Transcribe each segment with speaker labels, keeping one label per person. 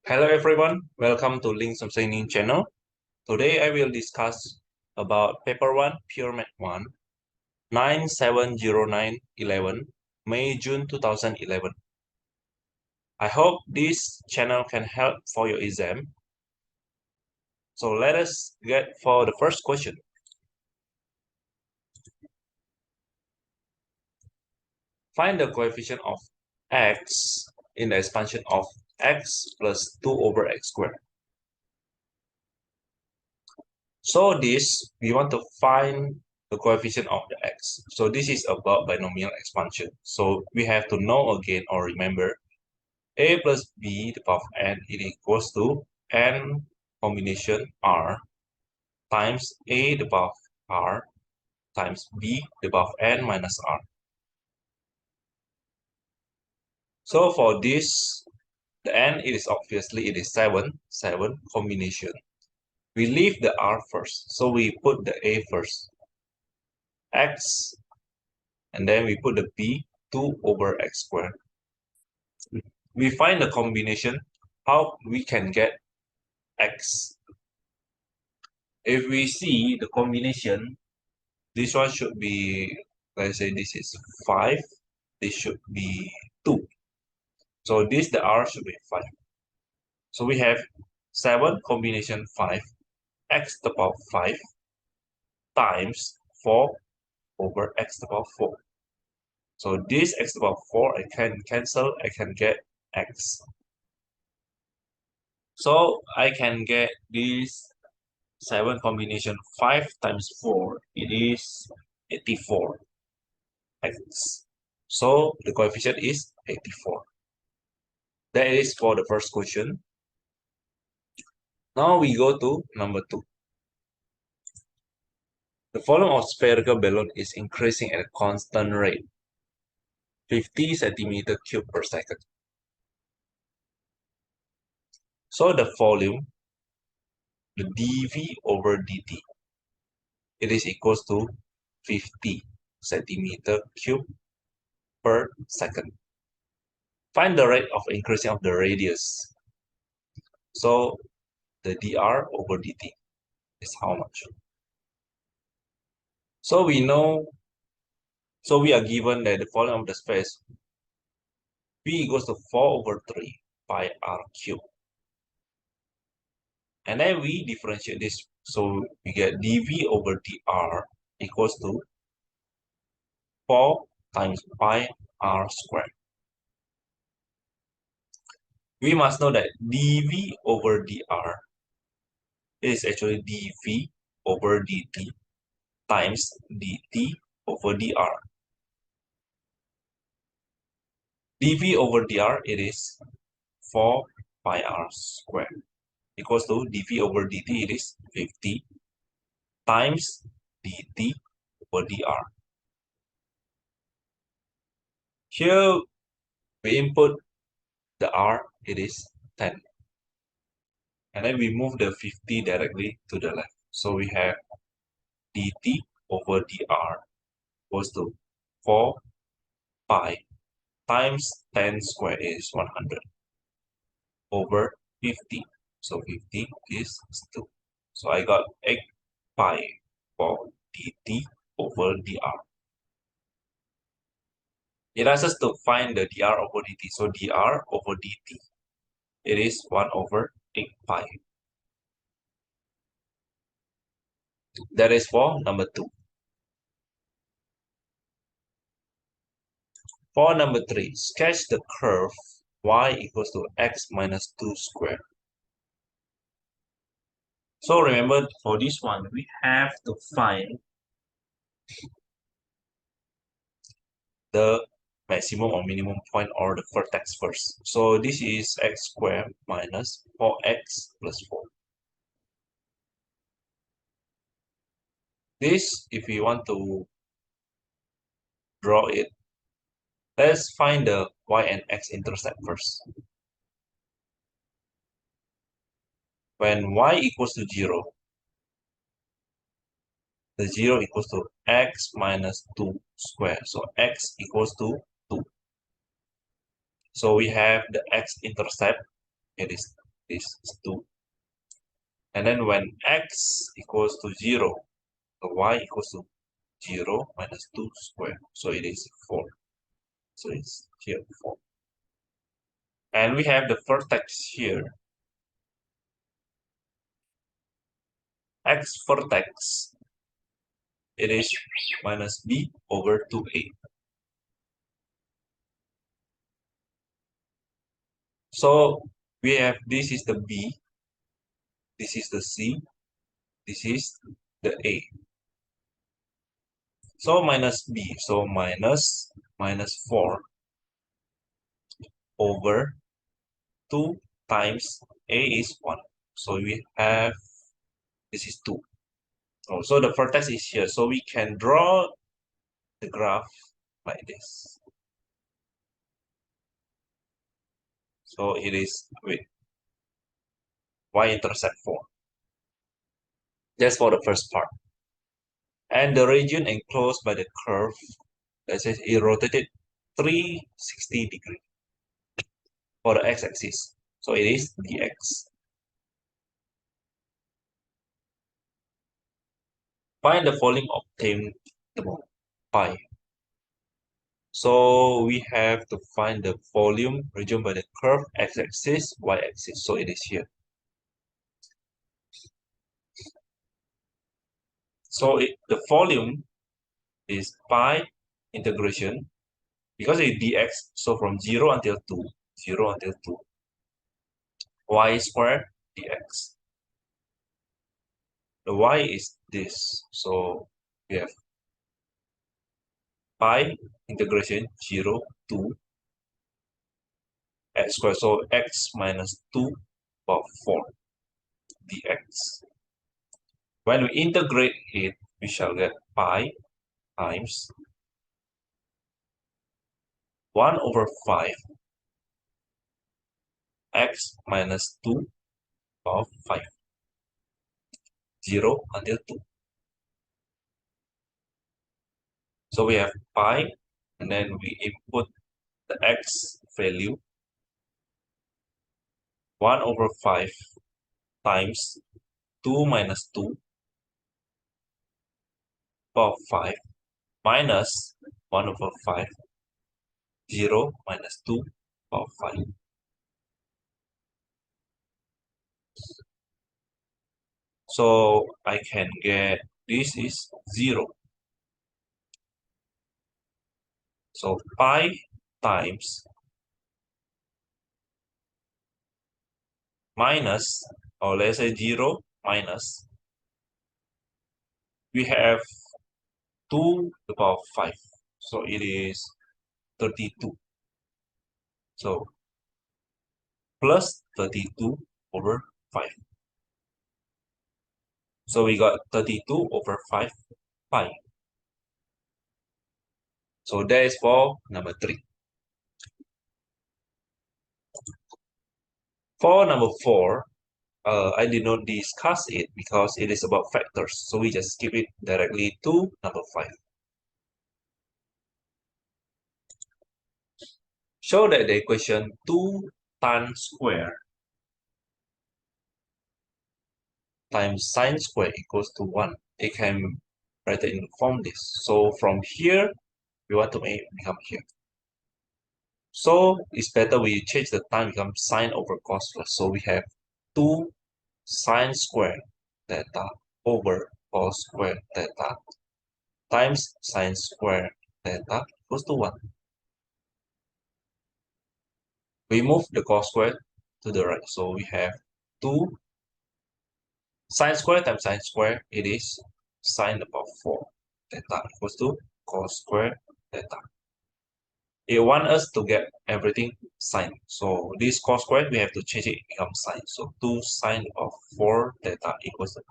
Speaker 1: Hello everyone, welcome to Links of Training channel. Today I will discuss about paper 1, pure math 1, 970911, May-June 2011. I hope this channel can help for your exam. So let us get for the first question. Find the coefficient of x in the expansion of x plus 2 over x squared. So we want to find the coefficient of the x. So this is about binomial expansion. So we have to know again or remember a plus b to the power of n it equals to n combination r times a to the power of r times b to the power of n minus r. So for this, the n it is obviously it is 7 combination. We leave the r first, so we put the a first. X, and then we put the b 2 over x squared. We find the combination how we can get x. If we see the combination, this one should be, let's say this is 5, this should be 2. So this the r should be 5. So we have 7 combination 5 x to the power 5 times 4 over x to the power 4. So this x to the power 4 I can cancel, I can get x. So I can get this 7 combination 5 times 4, it is 84 x. So the coefficient is 84. That is for the first question. Now we go to number 2. The volume of spherical balloon is increasing at a constant rate, 50 centimeter cube per second. So the volume, the dV over dt, it is equals to 50 centimeter cube per second. Find the rate of increasing of the radius. So the dr over dt is how much? So we know, so we are given that the volume of the space V equals to 4 over 3 pi r cube. And then we differentiate this. So we get dV over dr equals to 4 times pi r squared. We must know that dV over dr is actually dV over dt times dt over dr. dV over dr, it is 4 pi r squared equals to dV over dt, it is 50 times dt over dr. Here we input the r, it is 10. And then we move the 50 directly to the left. So we have dt over dr equals to 4 pi times 10 squared is 100 over 50. So 50 is 2. So I got 8 pi for dt over dr. It asks us to find the dr over dt. So dr over dt, it is 1 over 8 pi. That is for number 2. For number 3, sketch the curve y equals to x minus 2 squared. So remember, for this one, we have to find the maximum or minimum point or the vertex first. So this is x squared minus 4x plus 4. This, if we want to draw it, let's find the y and x intercept first. When y equals to 0, the 0 equals to x minus 2 squared. So x equals to 2. So we have the x-intercept, it is this is 2. And then when x equals to 0, so y equals to 0 minus 2 squared. So it is 4. So it's here 4. And we have the vertex here. X vertex, it is minus b over 2a. So we have this is the b, this is the c, this is the a. So minus b, so minus 4 over 2 times a is 1. So we have, this is 2. Oh, so the vertex is here. So we can draw the graph like this. So it is, wait, y-intercept 4. That's for the first part. And the region enclosed by the curve, that says it rotated 360 degrees for the x-axis. So it is dx. Find the volume obtainable pi. So we have to find the volume region by the curve x-axis, y-axis. So it is here. So the volume is pi integration, because it's dx, so from 0 until 2, 0 until 2, y squared dx. The y is this, so we have pi integration 0 to x squared, so x minus 2 power 4 dx. When we integrate it, we shall get pi times 1 over 5 x minus 2 power 5, 0 until 2. So we have pi, and then we input the x value, 1 over 5 times 2 minus 2 power 5 minus 1 over 5, 0 minus 2 power 5. So I can get, this is 0. So pi times minus, or let's say 0 minus, we have 2 to the power 5. So it is 32. So plus 32 over 5. So we got 32 over 5 pi. So that is for number 3. For number 4, I did not discuss it because it is about factors. So we just skip it directly to number 5. Show that the equation 2 tan square times sine square equals to 1. It can better inform this. So from here, we want to make it become here. So it's better we change the time become sine over cos first. So we have 2 sine square theta over cos square theta times sine square theta equals to 1. We move the cos square to the right. So we have 2 sine square times sine square. It is sine the power 4 theta equals to cos square theta. It wants us to get everything sine. So this cos square, we have to change it become sine. So 2 sine of 4 theta equals to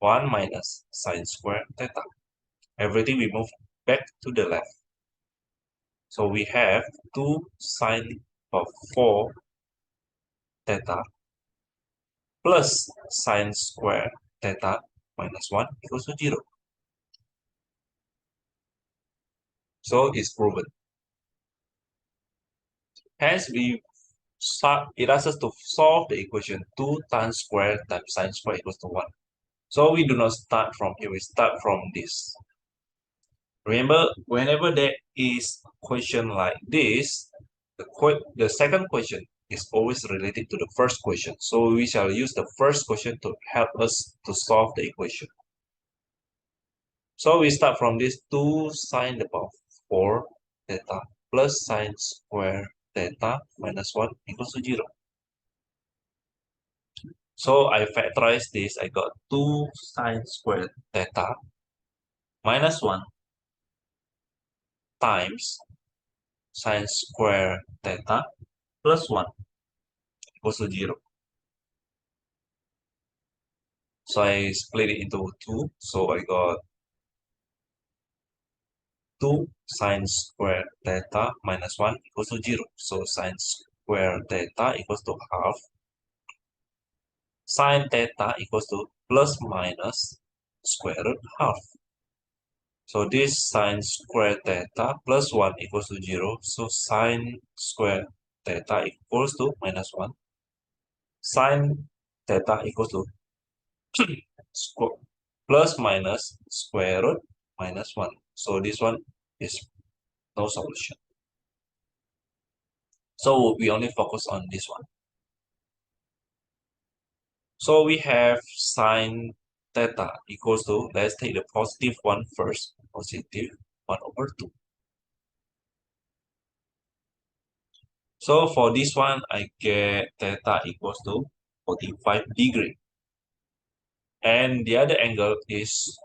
Speaker 1: 1 minus sine square theta. Everything we move back to the left. So we have 2 sine of 4 theta plus sine square theta minus 1 equals to 0. So it's proven. Hence, we it asks us to solve the equation 2 tan square times sine square equals to 1. So we do not start from here, we start from this. Remember, whenever there is a question like this, the second question is always related to the first question. So we shall use the first question to help us to solve the equation. So we start from this 2 sine the power 4 theta plus sine square theta minus 1 equals to 0. So I factorize this, I got 2 sine square theta minus 1 times sine square theta plus 1 equals to 0. So I split it into 2, so I got 2 sine square theta minus 1 equals to 0. So sine square theta equals to half. Sine theta equals to plus minus square root half. So this sine square theta plus 1 equals to 0. So sine square theta equals to minus 1. Sine theta equals to plus minus square root minus 1. So this one is no solution. So we only focus on this one. So we have sine theta equals to, let's take the positive one first, positive 1 over 2. So for this one, I get theta equals to 45 degree. And the other angle is,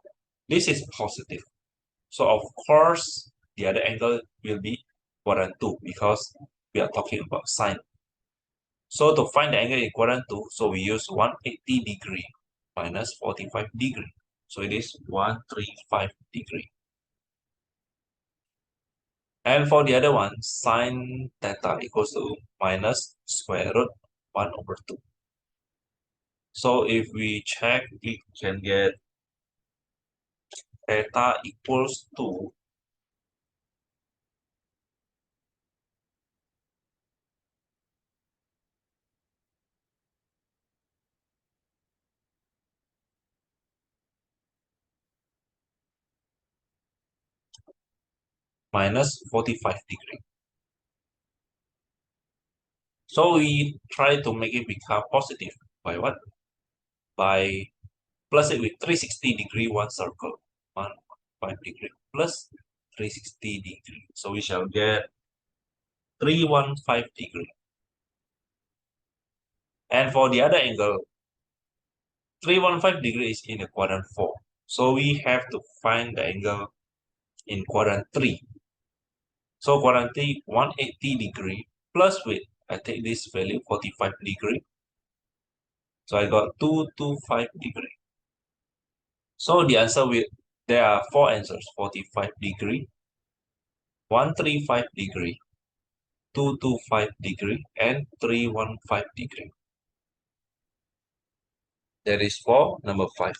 Speaker 1: this is positive. So of course, the other angle will be quadrant 2 because we are talking about sine. So to find the angle in quadrant 2, so we use 180 degree minus 45 degree. So it is 135 degree. And for the other one, sine theta equals to minus square root 1 over 2. So if we check, we can get theta equals to minus 45 degree. So we try to make it become positive by what? By plus it with 360 degree one circle, 1.5 degree plus 360 degree. So we shall get 315 degree. And for the other angle, 315 degree is in the quadrant 4. So we have to find the angle in quadrant 3. So quadrant 3, 180 degree plus with, I take this value 45 degree. So I got 225 degree. So the answer will, there are 4 answers, 45 degree, 135 degree, 225 degree, and 315 degree. That is for number 5.